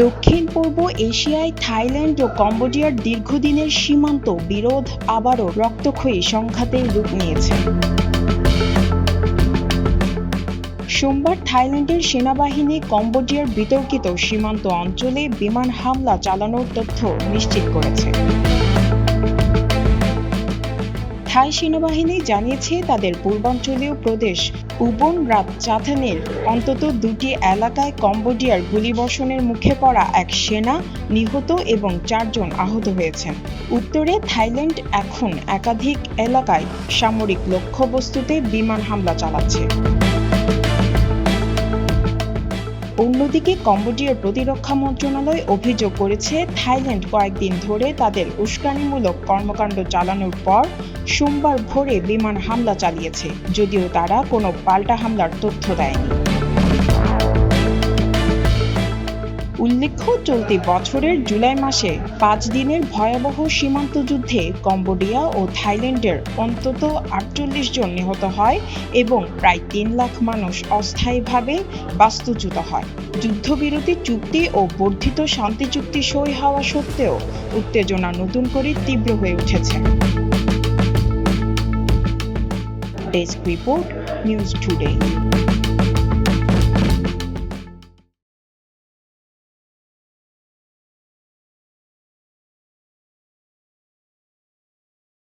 দক্ষিণ পূর্ব এশিয়ায় থাইল্যান্ড ও কম্বোডিয়ার দীর্ঘদিনের সীমান্ত বিরোধ আবারও রক্তক্ষয়ী সংঘাতের রূপ নিয়েছে। সোমবার থাইল্যান্ডের সেনাবাহিনী কম্বোডিয়ার বিতর্কিত সীমান্ত অঞ্চলে বিমান হামলা চালানোর তথ্য নিশ্চিত করেছে। থাই সেনাবাহিনী জানিয়েছে তাদের পূর্বাঞ্চলীয় প্রদেশ উবন রাত চাথানের অন্তত 2টি এলাকায় কম্বোডিয়ার গুলিবর্ষণের মুখে পড়া এক সেনা নিহত এবং 4 জন আহত হয়েছেন। উত্তরে থাইল্যান্ড এখন একাধিক এলাকায় সামরিক লক্ষ্যবস্তুতে বিমান হামলা চালাচ্ছে। অন্যদিকে কম্বোডিয়ার প্রতিরক্ষা মন্ত্রণালয় অভিযোগ করেছে থাইল্যান্ড কয়েকদিন ধরে তাদের উস্কানিমূলক কর্মকাণ্ড চালানোর পর সোমবার ভোরে বিমান হামলা চালিয়েছে, যদিও তারা কোনো পাল্টা হামলার তথ্য দেয়নি। উল্লেখ্য, চলতি বছরের জুলাই মাসে 5 দিনের ভয়াবহ সীমান্ত যুদ্ধে কম্বোডিয়া ও থাইল্যান্ডের অন্তত 48 জন নিহত হয় এবং প্রায় 3 লাখ মানুষ অস্থায়ীভাবে বাস্তুচ্যুত হয়। যুদ্ধবিরতি চুক্তি ও বর্ধিত শান্তি চুক্তি সই হওয়া সত্ত্বেও উত্তেজনা নতুন করে তীব্র হয়ে উঠেছে। Desk report, news today.